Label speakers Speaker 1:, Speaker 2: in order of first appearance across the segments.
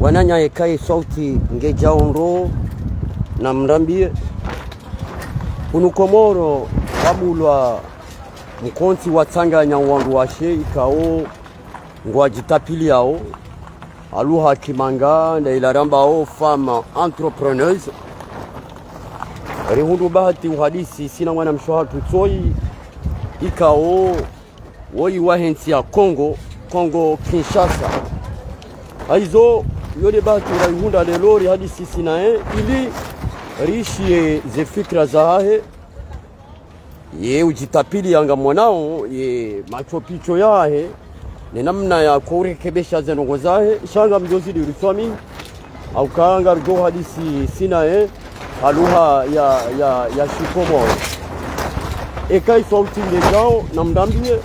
Speaker 1: wananya ekai sauti ngeja onro na mrambie unukomoro babulwa mkonti watanganya wandu washe ikao ngwajitapili yao aluha kimanga na ilaramba o femme entrepreneuse rihundu bahati uhadisi sina mwana mshahatu tsoi ikao woi wahensi ya Kongo Kinshasa aizo yole bahati urahunda lelori hadisi sina ili rishi ze fikra zahe ye ujitapili yanga mwanao ye machopicho yahe ni namna ya kurekebesha zenongo zahe shanga mjozidi ruswami au kaanga rjo hadisi sina aluha ya shikomo ekai sauti ngejao na mdambie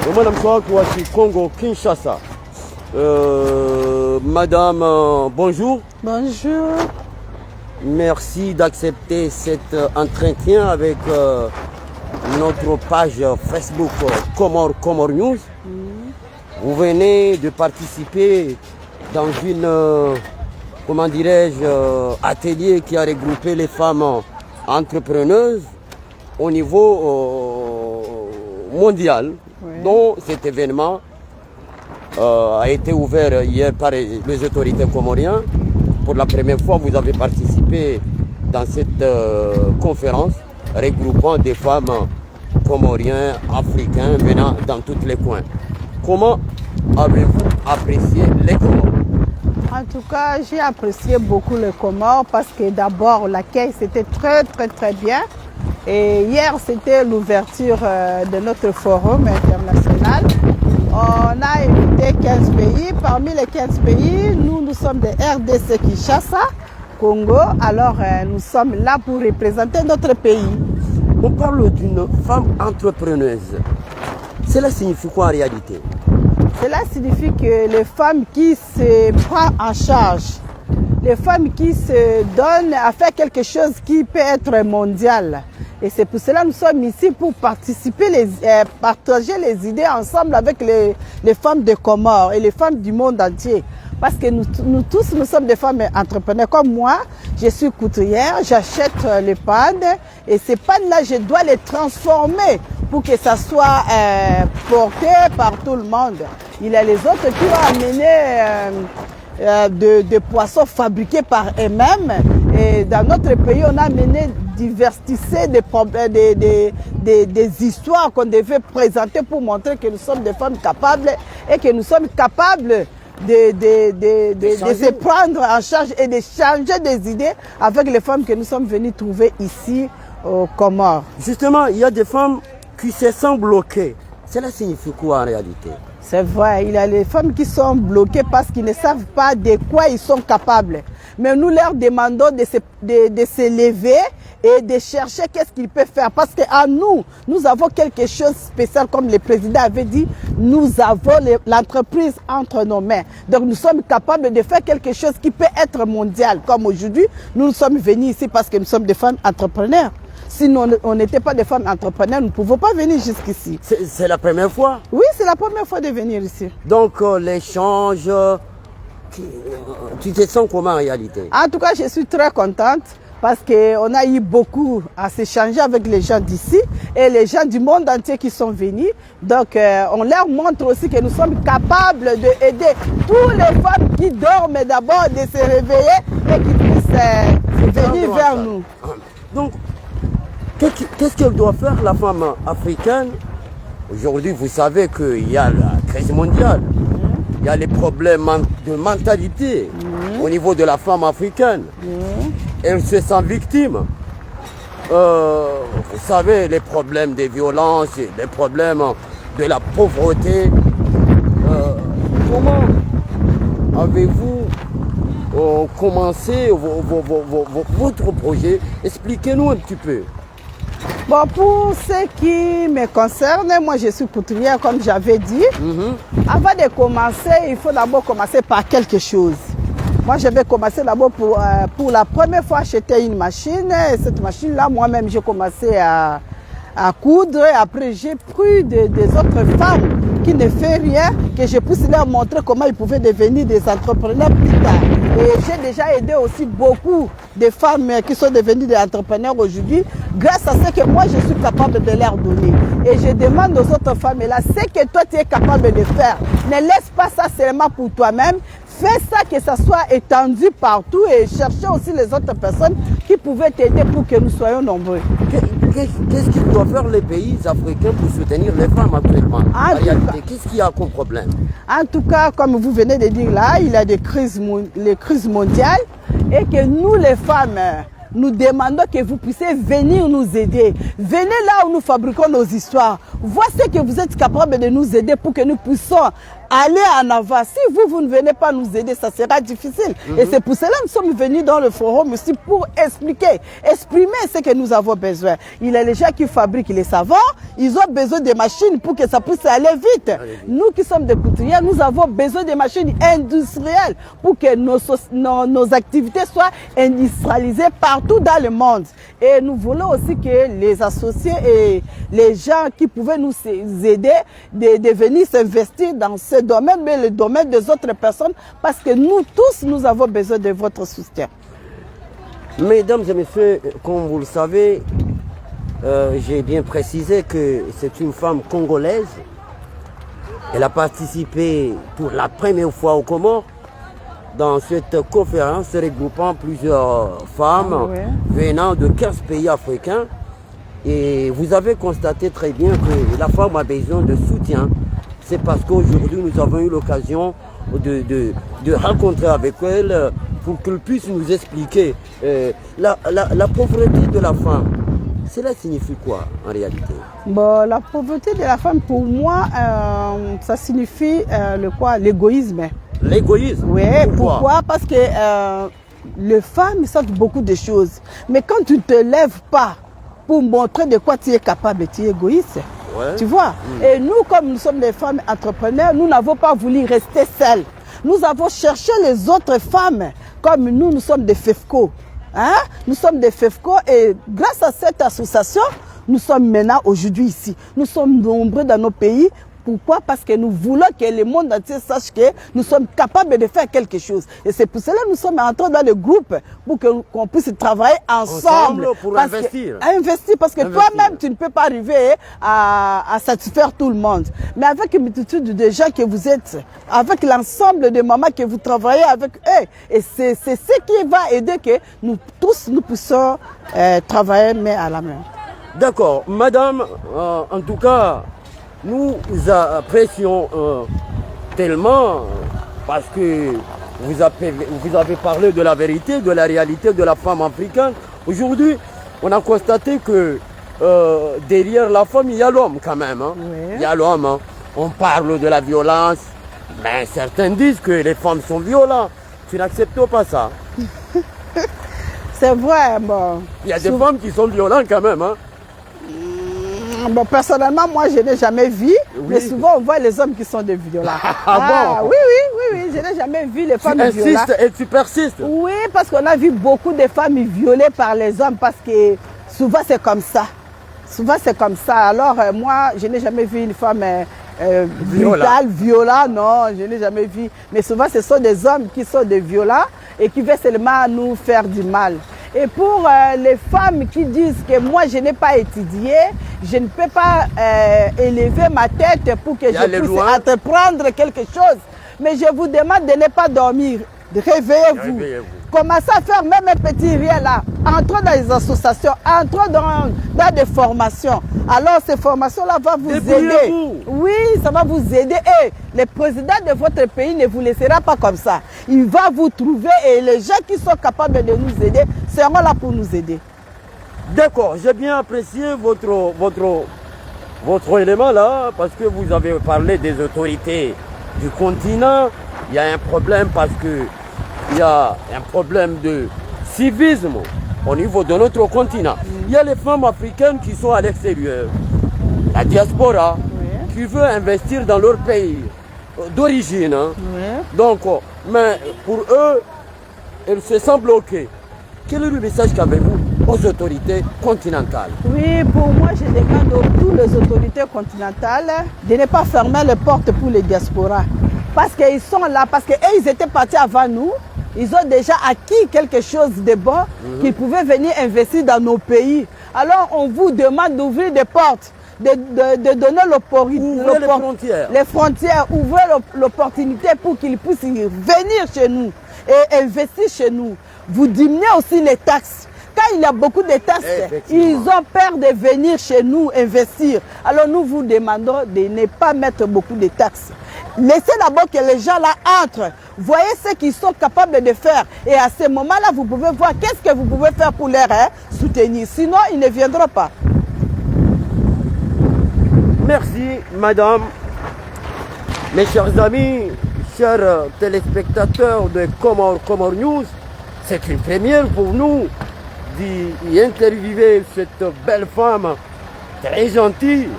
Speaker 1: Romana mswaku wa Kongo Kinshasa. Madame, bonjour.
Speaker 2: Bonjour.
Speaker 1: Merci d'accepter cet entretien avec notre page Facebook Comore News. Vous venez de participer dans une, comment dirais-je, atelier qui a regroupé les femmes entrepreneuses au niveau mondial. Oui. Donc cet événement a été ouvert hier par les autorités comoriennes. Pour la première fois, vous avez participé dans cette conférence regroupant des femmes comoriennes, africains venant dans tous les coins. Comment avez-vous apprécié les Comores?
Speaker 2: En tout cas, j'ai apprécié beaucoup les Comores parce que d'abord, l'accueil c'était très bien. Et hier, c'était l'ouverture de notre forum international. On a invité 15 pays. Parmi les 15 pays, nous sommes des RDC Kinshasa, Congo. Alors, nous sommes là pour représenter notre pays.
Speaker 1: On parle d'une femme entrepreneuse. Cela signifie quoi en réalité?
Speaker 2: Cela signifie que les femmes qui se prennent en charge, les femmes qui se donnent à faire quelque chose qui peut être mondial. Et c'est pour cela que nous sommes ici pour participer, partager les idées ensemble avec les femmes de Comores et les femmes du monde entier. Parce que nous tous, nous sommes des femmes entrepreneurs. Comme moi, je suis couturière, j'achète les pannes et ces pannes-là, je dois les transformer pour que ça soit porté par tout le monde. Il y a les autres qui ont amené des poissons fabriqués par eux-mêmes. Et dans notre pays, on a amené diversifier des histoires qu'on devait présenter pour montrer que nous sommes des femmes capables et que nous sommes capables de se prendre en charge et de changer des idées avec les femmes que nous sommes venus trouver ici aux Comores.
Speaker 1: Justement, il y a des femmes qui se sentent bloquées. Cela signifie quoi en réalité?
Speaker 2: C'est vrai, il y a les femmes qui sont bloquées parce qu'ils ne savent pas de quoi ils sont capables. Mais nous leur demandons de se lever et de chercher qu'est-ce qu'ils peuvent faire. Parce qu'à nous, nous avons quelque chose de spécial, comme le président avait dit, nous avons l'entreprise entre nos mains. Donc nous sommes capables de faire quelque chose qui peut être mondial. Comme aujourd'hui, nous sommes venus ici parce que nous sommes des femmes entrepreneurs. Si on n'était pas des femmes entrepreneurs, nous ne pouvons pas venir jusqu'ici.
Speaker 1: C'est la première fois?
Speaker 2: Oui, c'est la première fois de venir ici.
Speaker 1: Donc l'échange, tu te sens comment en réalité?
Speaker 2: En tout cas, je suis très contente parce qu'on a eu beaucoup à s'échanger avec les gens d'ici et les gens du monde entier qui sont venus. Donc on leur montre aussi que nous sommes capables d'aider toutes les femmes qui dorment d'abord de se réveiller et qui puissent venir vers nous.
Speaker 1: Donc, qu'est-ce qu'elle doit faire la femme africaine? Aujourd'hui, vous savez qu'il y a la crise mondiale, il y a les problèmes de mentalité au niveau de la femme africaine. Elle se sent victime. Vous savez, les problèmes des violences, les problèmes de la pauvreté. Comment avez-vous commencé votre projet? Expliquez-nous un petit peu.
Speaker 2: Bon, pour ce qui me concerne, moi je suis couturière comme j'avais dit. Avant de commencer, il faut d'abord commencer par quelque chose. Moi je vais commencer d'abord pour la première fois acheter une machine. Et cette machine-là, moi-même j'ai commencé à coudre. Après j'ai pris des autres femmes qui ne fait rien, que je puisse leur montrer comment ils pouvaient devenir des entrepreneurs plus tard. Et j'ai déjà aidé aussi beaucoup de femmes qui sont devenues des entrepreneurs aujourd'hui, grâce à ce que moi je suis capable de leur donner. Et je demande aux autres femmes, là, ce que toi tu es capable de faire, ne laisse pas ça seulement pour toi-même. Fais ça, que ça soit étendu partout et cherchez aussi les autres personnes qui pouvaient t'aider pour que nous soyons nombreux.
Speaker 1: Qu'est-ce qu'ils doivent faire les pays africains pour soutenir les femmes actuellement? En réalité, qu'est-ce qu'il y a comme problème?
Speaker 2: En tout cas, comme vous venez de dire là, il y a des crises, les crises mondiales et que nous les femmes, nous demandons que vous puissiez venir nous aider. Venez là où nous fabriquons nos histoires. Voici que vous êtes capable de nous aider pour que nous puissions aller en avant. Si vous ne venez pas nous aider, ça sera difficile. Et c'est pour cela que nous sommes venus dans le forum aussi pour expliquer, exprimer ce que nous avons besoin. Il y a les gens qui fabriquent les savons, ils ont besoin de machines pour que ça puisse aller vite. Nous qui sommes des couturiers, nous avons besoin de machines industrielles pour que nos activités soient industrialisées partout dans le monde. Et nous voulons aussi que les associés et les gens qui pouvaient nous aider de venir s'investir dans ce domaine, mais le domaine des autres personnes, parce que nous tous, nous avons besoin de votre soutien.
Speaker 1: Mesdames et messieurs, comme vous le savez, j'ai bien précisé que c'est une femme congolaise. Elle a participé pour la première fois au Comores dans cette conférence regroupant plusieurs femmes venant de 15 pays africains. Et vous avez constaté très bien que la femme a besoin de soutien. C'est parce qu'aujourd'hui nous avons eu l'occasion de rencontrer avec elle pour qu'elle puisse nous expliquer la pauvreté de la femme. Cela signifie quoi en réalité?
Speaker 2: Bon, la pauvreté de la femme, pour moi, ça signifie l'égoïsme.
Speaker 1: L'égoïsme?
Speaker 2: Oui, pourquoi? Parce que les femmes savent beaucoup de choses. Mais quand tu ne te lèves pas pour montrer de quoi tu es capable, tu es égoïste. Ouais. Tu vois? Et nous, comme nous sommes des femmes entrepreneurs, nous n'avons pas voulu rester seules. Nous avons cherché les autres femmes, comme nous sommes des FEFCO. Hein? Nous sommes des FEFCO et grâce à cette association, nous sommes maintenant aujourd'hui ici. Nous sommes nombreux dans nos pays. Pourquoi? Parce que nous voulons que le monde entier sache que nous sommes capables de faire quelque chose. Et c'est pour cela que nous sommes entrés dans le groupe pour qu'on puisse travailler ensemble
Speaker 1: pour investir.
Speaker 2: Investir, parce que toi-même, tu ne peux pas arriver à satisfaire tout le monde. Mais avec une multitude de gens que vous êtes, avec l'ensemble de mamans que vous travaillez avec eux, et c'est ce qui va aider que nous tous, nous puissions travailler main à la main.
Speaker 1: D'accord. Madame, en tout cas, nous apprécions tellement parce que vous avez parlé de la vérité, de la réalité de la femme africaine. Aujourd'hui, on a constaté que derrière la femme, il y a l'homme quand même. Hein. Oui. Il y a l'homme. Hein. On parle de la violence, mais certains disent que les femmes sont violentes. Tu n'acceptes pas ça?
Speaker 2: C'est vrai. Bon.
Speaker 1: Il y a des femmes qui sont violentes quand même. Hein.
Speaker 2: Bon, personnellement, moi, je n'ai jamais vu, mais souvent, on voit les hommes qui sont des violents.
Speaker 1: Bon?
Speaker 2: Oui, je n'ai jamais vu les femmes violentes.
Speaker 1: Tu insistes et tu persistes?
Speaker 2: Oui, parce qu'on a vu beaucoup de femmes violées par les hommes, parce que souvent, c'est comme ça. Souvent, c'est comme ça. Alors, moi, je n'ai jamais vu une femme brutale, violente, non, je n'ai jamais vu. Mais souvent, ce sont des hommes qui sont des violents et qui veulent seulement nous faire du mal. Et pour les femmes qui disent que moi je n'ai pas étudié, je ne peux pas élever ma tête pour que je puisse entreprendre quelque chose. Mais je vous demande de ne pas dormir. Réveillez-vous. Commencez à faire même un petit rien là. Entrez dans les associations, entrez dans des formations. Alors ces formations-là vont vous aider. Oui, ça va vous aider. Et le président de votre pays ne vous laissera pas comme ça. Il va vous trouver et les gens qui sont capables de nous aider seront là pour nous aider.
Speaker 1: D'accord, j'ai bien apprécié votre élément là, parce que vous avez parlé des autorités du continent. Il y a un problème parce que il y a un problème de civisme au niveau de notre continent. Il y a les femmes africaines qui sont à l'extérieur, la diaspora, qui veut investir dans leur pays d'origine. Hein. Donc, mais pour eux, elles se sentent bloquées. Quel est le message qu'avez-vous? aux autorités continentales?
Speaker 2: Oui, pour moi, je demande à toutes les autorités continentales de ne pas fermer les portes pour les diasporas. Parce qu'ils sont là, parce qu'ils étaient partis avant nous. Ils ont déjà acquis quelque chose de bon, qu'ils pouvaient venir investir dans nos pays. Alors, on vous demande d'ouvrir des portes, de donner
Speaker 1: les
Speaker 2: frontières, ouvrir l'opportunité pour qu'ils puissent venir chez nous et investir chez nous. Vous diminuez aussi les taxes. Quand il y a beaucoup de taxes, ils ont peur de venir chez nous investir. Alors, nous vous demandons de ne pas mettre beaucoup de taxes. Laissez d'abord que les gens là entrent. Voyez ce qu'ils sont capables de faire. Et à ce moment-là, vous pouvez voir qu'est-ce que vous pouvez faire pour les soutenir. Sinon, ils ne viendront pas.
Speaker 1: Merci, madame. Mes chers amis, chers téléspectateurs de Comor News, c'est une première pour nous d'y interviewer cette belle femme très gentille.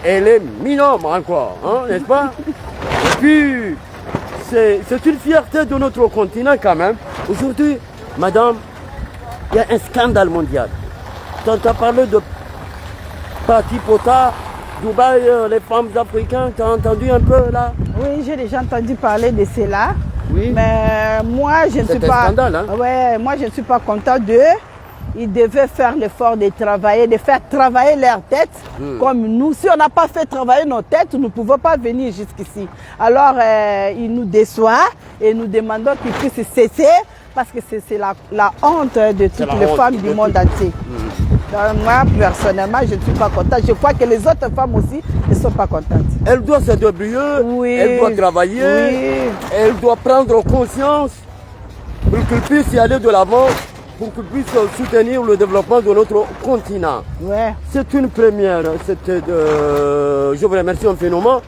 Speaker 1: Elle est minome encore, hein, n'est-ce pas? Et puis, c'est une fierté de notre continent quand même. Aujourd'hui, madame, il y a un scandale mondial. Tu as parlé de Patti Pota, Dubaï, les femmes africaines, tu as entendu un peu là?
Speaker 2: Oui, j'ai déjà entendu parler de cela.
Speaker 1: Oui.
Speaker 2: Mais moi, je ne suis pas...
Speaker 1: scandale, hein?
Speaker 2: Ouais, moi, je ne suis pas content d'eux. Ils devaient faire l'effort de travailler, de faire travailler leur tête comme nous. Si on n'a pas fait travailler nos têtes, nous ne pouvons pas venir jusqu'ici. Alors, ils nous déçoivent et nous demandons qu'ils puissent cesser parce que c'est la honte de toutes les femmes du monde entier. Donc, moi, personnellement, je ne suis pas contente. Je crois que les autres femmes aussi ne sont pas contentes.
Speaker 1: Elle doit se débrouiller,
Speaker 2: oui,
Speaker 1: elle doit travailler,
Speaker 2: oui,
Speaker 1: elle doit prendre conscience pour qu'elle puisse y aller de l'avant, pour qu'elle puisse soutenir le développement de notre continent.
Speaker 2: Ouais.
Speaker 1: C'est une première. Je vous remercie infiniment.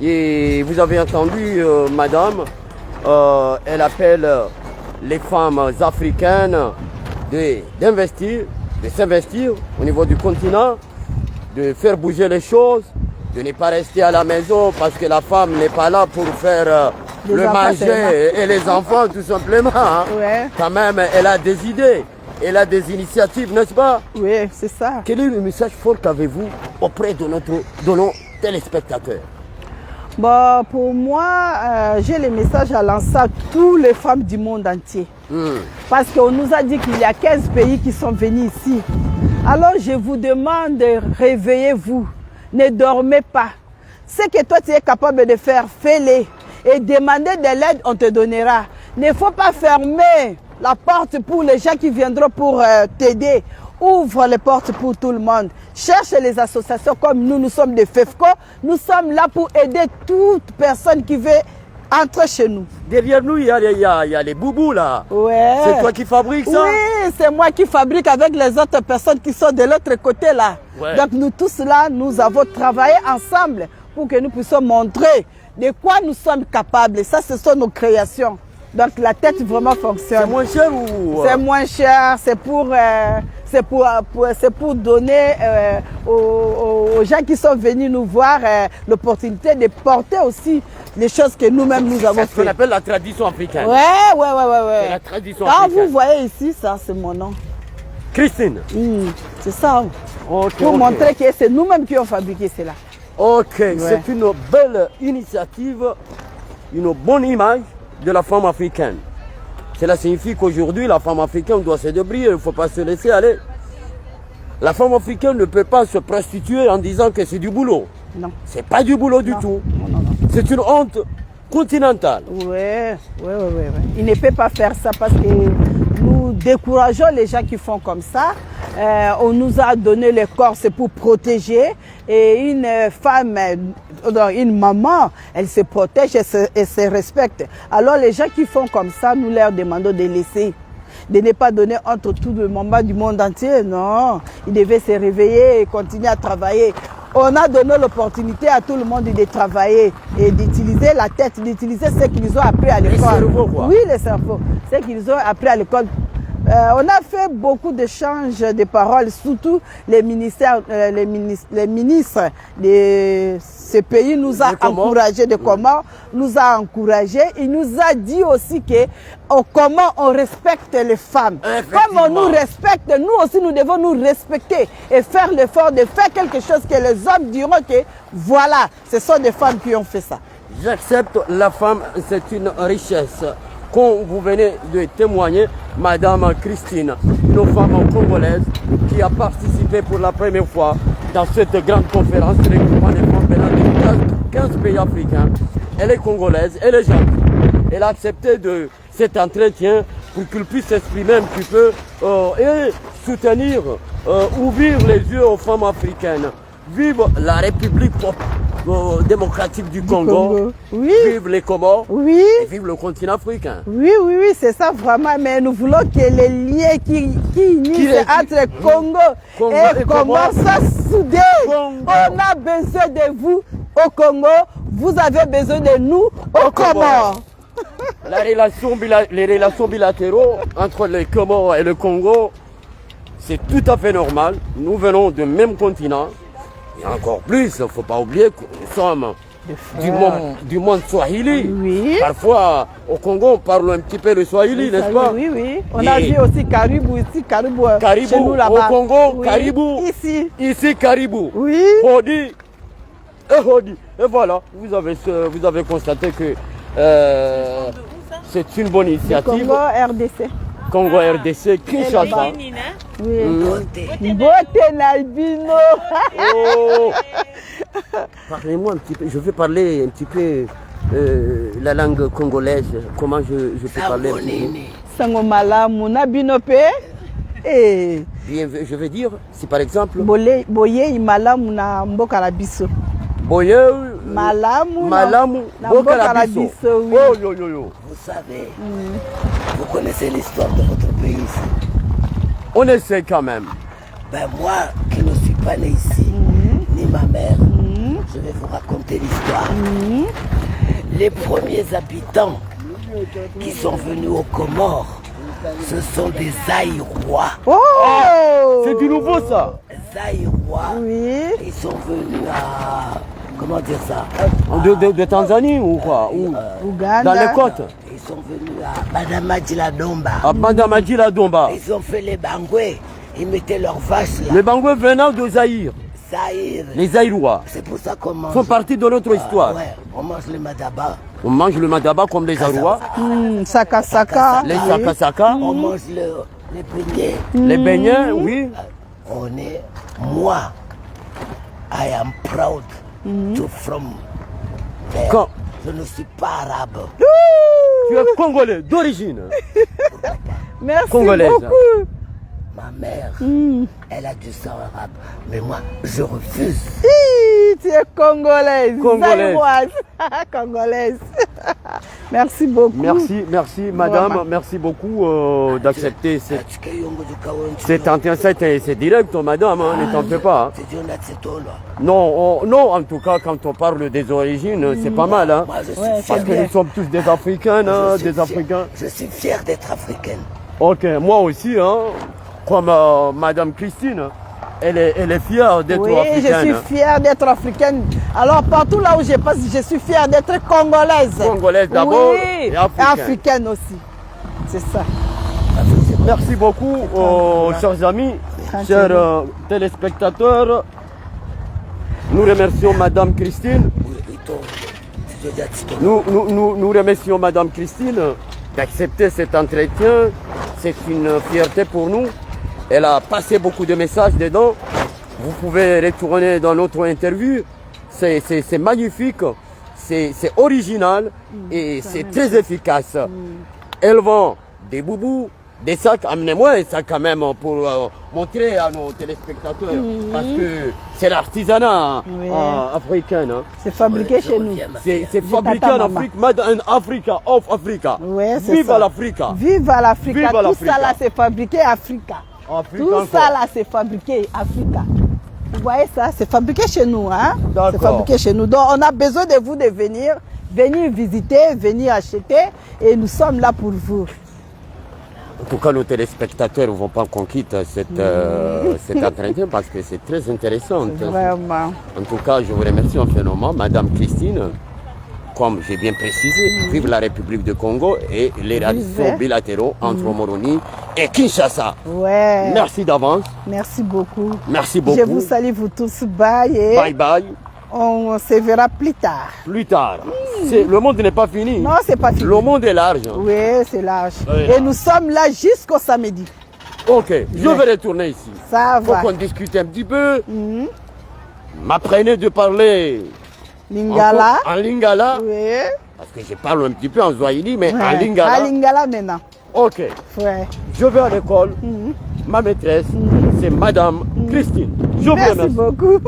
Speaker 1: Et vous avez entendu, madame, elle appelle les femmes africaines d'investir, de s'investir au niveau du continent, de faire bouger les choses, de ne pas rester à la maison parce que la femme n'est pas là pour faire le manger et les enfants tout simplement. Hein.
Speaker 2: Ouais.
Speaker 1: Quand même, elle a des idées, elle a des initiatives, n'est-ce pas?
Speaker 2: Oui, c'est ça.
Speaker 1: Quel est le message fort qu'avez-vous auprès de nos téléspectateurs?
Speaker 2: Bon, pour moi, j'ai le message à lancer à toutes les femmes du monde entier. Parce qu'on nous a dit qu'il y a 15 pays qui sont venus ici. Alors je vous demande, réveillez-vous, ne dormez pas. Ce que toi tu es capable de faire, fais-le. Et demander de l'aide, on te donnera. Il ne faut pas fermer la porte pour les gens qui viendront pour t'aider. Ouvre les portes pour tout le monde. Cherche les associations comme nous sommes des FEFCO. Nous sommes là pour aider toute personne qui veut entrer chez nous.
Speaker 1: Derrière nous, il y a les boubous là.
Speaker 2: Ouais.
Speaker 1: C'est toi qui fabriques ça?
Speaker 2: Oui, c'est moi qui fabrique avec les autres personnes qui sont de l'autre côté là.
Speaker 1: Ouais.
Speaker 2: Donc nous tous là, nous avons travaillé ensemble pour que nous puissions montrer de quoi nous sommes capables. Ça, ce sont nos créations. Donc la tête vraiment fonctionne.
Speaker 1: C'est moins cher ou?
Speaker 2: C'est moins cher, c'est pour donner aux gens qui sont venus nous voir l'opportunité de porter aussi les choses que nous-mêmes nous avons fait.
Speaker 1: C'est ce qu'on appelle la tradition africaine.
Speaker 2: Ouais.
Speaker 1: C'est la tradition
Speaker 2: Quand
Speaker 1: africaine.
Speaker 2: vous voyez ici, ça c'est mon nom.
Speaker 1: Christine.
Speaker 2: C'est ça. Pour montrer que c'est nous-mêmes qui avons fabriqué cela.
Speaker 1: Ok, c'est une belle initiative, une bonne image de la femme africaine. Cela signifie qu'aujourd'hui, la femme africaine doit se débrouiller, il ne faut pas se laisser aller. La femme africaine ne peut pas se prostituer en disant que c'est du boulot.
Speaker 2: Non.
Speaker 1: C'est pas du boulot du tout.
Speaker 2: Non.
Speaker 1: C'est une honte continentale.
Speaker 2: Ouais. Il ne peut pas faire ça parce que nous décourageons les gens qui font comme ça. On nous a donné le corps, c'est pour protéger. Et une femme, une maman, elle se protège et se respecte. Alors les gens qui font comme ça, nous leur demandons de laisser. De ne pas donner entre tout le moment du monde entier. Non, ils devaient se réveiller et continuer à travailler. On a donné l'opportunité à tout le monde de travailler et d'utiliser la tête, d'utiliser ce qu'ils ont appris à l'école.
Speaker 1: Le cerveau, quoi.
Speaker 2: Oui, le cerveau. Ce qu'ils ont appris à l'école. On a fait beaucoup d'échanges de paroles, surtout les ministères, les ministres de ce pays nous a encouragés, de Comores nous a encouragés. Il nous a dit aussi que au Comores on respecte les femmes. Comme on nous respecte, nous aussi nous devons nous respecter et faire l'effort de faire quelque chose que les hommes diront que voilà, ce sont des femmes qui ont fait ça.
Speaker 1: J'accepte, la femme, c'est une richesse. Comme vous venez de témoigner, Madame Christine, une femme congolaise qui a participé pour la première fois dans cette grande conférence regroupant des femmes venant de 15 pays africains. Elle est congolaise, elle est gentille. Elle a accepté de cet entretien pour qu'il puisse s'exprimer un petit peu et soutenir, ouvrir les yeux aux femmes africaines. Vive la République démocratique du Congo,
Speaker 2: oui.
Speaker 1: Vive les Comores,
Speaker 2: oui.
Speaker 1: Et vive le continent africain.
Speaker 2: Oui, oui, oui, c'est ça vraiment, mais nous voulons que les liens qui unissent entre Congo et Comores soient soudés. On a besoin de vous au Congo, vous avez besoin de nous au Comores.
Speaker 1: Les relations bilatéraux entre les Comores et le Congo, c'est tout à fait normal. Nous venons du même continent. Et encore plus, il ne faut pas oublier que nous sommes du monde swahili.
Speaker 2: Oui.
Speaker 1: Parfois, au Congo, on parle un petit peu le swahili, n'est-ce pas?
Speaker 2: Oui, oui. On a vu aussi Caribou ici, Caribou chez nous là-bas.
Speaker 1: Au Congo, oui. Caribou. Ici, Caribou.
Speaker 2: Oui.
Speaker 1: Hodi. Et voilà, vous avez constaté que c'est une bonne initiative.
Speaker 2: Congo RDC.
Speaker 1: Congo RDC, Kinshasa.
Speaker 2: Oui. Beauté Nalbino.
Speaker 1: Oh. Parlez-moi un petit peu, je vais parler un petit peu la langue congolaise. Comment je peux parler?
Speaker 2: Sangomalamu Nabinope. Et
Speaker 1: je vais dire, si par exemple.
Speaker 2: Boye Imalamu na Mboka la Biso.
Speaker 1: Boye
Speaker 2: Malamu
Speaker 1: Mboka la Biso.
Speaker 2: Oui.
Speaker 1: Oh, yo, yo, yo.
Speaker 3: Vous savez, vous connaissez l'histoire de votre pays ici.
Speaker 1: On essaie quand même.
Speaker 3: Ben moi, qui ne suis pas né ici, ni ma mère, je vais vous raconter l'histoire. Les premiers habitants qui sont venus aux Comores, ce sont des Zaïrois.
Speaker 2: Oh,
Speaker 1: c'est du nouveau ça.
Speaker 3: Zaïrois.
Speaker 2: Oui.
Speaker 3: Ils sont venus à... Comment dire ça?
Speaker 1: De Tanzanie ou quoi?
Speaker 2: Ouganda.
Speaker 1: Dans les côtes.
Speaker 3: Ils sont venus à Badamadjila Domba.
Speaker 1: À Badamadjila Domba.
Speaker 3: Ils ont fait les bangoués. Ils mettaient leurs vaches là.
Speaker 1: Les bangoués venant de Zaïre.
Speaker 3: Zaïre.
Speaker 1: Les Zaïrois.
Speaker 3: C'est pour ça qu'on mange.
Speaker 1: Font partie de notre histoire.
Speaker 3: Ouais, on mange le madaba.
Speaker 1: On mange le madaba comme les Zaïrois.
Speaker 2: Saka Saka.
Speaker 1: Les Saka Saka.
Speaker 3: On mange les beignets.
Speaker 1: Les beignets, oui.
Speaker 3: On est... Moi, I am proud to from there.
Speaker 1: Quand
Speaker 3: Je ne suis pas arabe.
Speaker 1: tu es congolais d'origine.
Speaker 2: Merci
Speaker 1: Congolaise.
Speaker 3: beaucoup. Ma mère, elle a du sang arabe. Mais moi, je refuse.
Speaker 2: Tu es congolaise.
Speaker 1: Congolaise.
Speaker 2: Congolaise. Merci beaucoup.
Speaker 1: Merci madame,
Speaker 2: Vraiment.
Speaker 1: merci beaucoup d'accepter cet entretien. C'est direct madame, hein, ne t'en fais pas. Hein. Non, non, en tout cas quand on parle des origines, c'est pas mal. Hein,
Speaker 3: Moi, je suis
Speaker 2: Ouais,
Speaker 1: parce que nous sommes tous des Africains, hein, des Africains.
Speaker 3: Je suis fier d'être africaine.
Speaker 1: Ok, moi aussi, hein, comme madame Christine. Elle est fière d'être africaine.
Speaker 2: Oui, je suis fière d'être africaine. Alors, partout là où je passe, je suis fière d'être congolaise.
Speaker 1: Congolaise d'abord et
Speaker 2: africaine aussi. C'est ça.
Speaker 1: Merci beaucoup, chers amis, chers téléspectateurs. Nous remercions madame Christine. Nous remercions madame Christine d'accepter cet entretien. C'est une fierté pour nous. Elle a passé beaucoup de messages dedans. Vous pouvez retourner dans notre interview. C'est magnifique, c'est original et c'est très efficace. Elles vendent des boubous, des sacs. Amenez-moi un sac quand même pour montrer à nos téléspectateurs. Parce que c'est l'artisanat africain. Hein.
Speaker 2: C'est fabriqué chez nous.
Speaker 1: C'est fabriqué en Afrique, made in Africa, of Africa.
Speaker 2: Ouais,
Speaker 1: Vive à l'Africa.
Speaker 2: Vive à l'Africa.
Speaker 1: Vive à
Speaker 2: Tout
Speaker 1: l'Africa.
Speaker 2: ça là, c'est fabriqué Africa. Tout ça là, c'est fabriqué Africa. Vous voyez ça, c'est fabriqué chez nous. Hein? C'est fabriqué chez nous. Donc on a besoin de vous de venir visiter, venir acheter. Et nous sommes là pour vous.
Speaker 1: En tout cas, nos téléspectateurs ne vont pas qu'on quitte cet entretien parce que c'est très intéressant.
Speaker 2: Vraiment.
Speaker 1: En tout cas, je vous remercie infiniment, Madame Christine. Comme j'ai bien précisé, vive la République du Congo et les relations bilatéraux entre Moroni et Kinshasa.
Speaker 2: Ouais.
Speaker 1: Merci d'avance.
Speaker 2: Merci beaucoup.
Speaker 1: Merci beaucoup.
Speaker 2: Je vous salue vous tous. Bye. Et
Speaker 1: bye bye.
Speaker 2: on se verra plus tard.
Speaker 1: Plus tard. Le monde n'est pas fini.
Speaker 2: Non, c'est pas fini.
Speaker 1: Le monde est large.
Speaker 2: Oui, c'est large.
Speaker 1: Oui.
Speaker 2: Et nous sommes là jusqu'au samedi.
Speaker 1: Ok, je vais retourner ici.
Speaker 2: Ça
Speaker 1: Faut
Speaker 2: va.
Speaker 1: qu'on discute un petit peu. M'apprenez de parler
Speaker 2: Lingala.
Speaker 1: en lingala.
Speaker 2: Oui.
Speaker 1: Parce que je parle un petit peu en swahili, mais en
Speaker 2: Ouais.
Speaker 1: lingala.
Speaker 2: À Lingala maintenant.
Speaker 1: Ok,
Speaker 2: Ouais.
Speaker 1: je vais à l'école. Ma maîtresse, c'est Madame Christine. Je vous
Speaker 2: Merci
Speaker 1: remercie.
Speaker 2: beaucoup.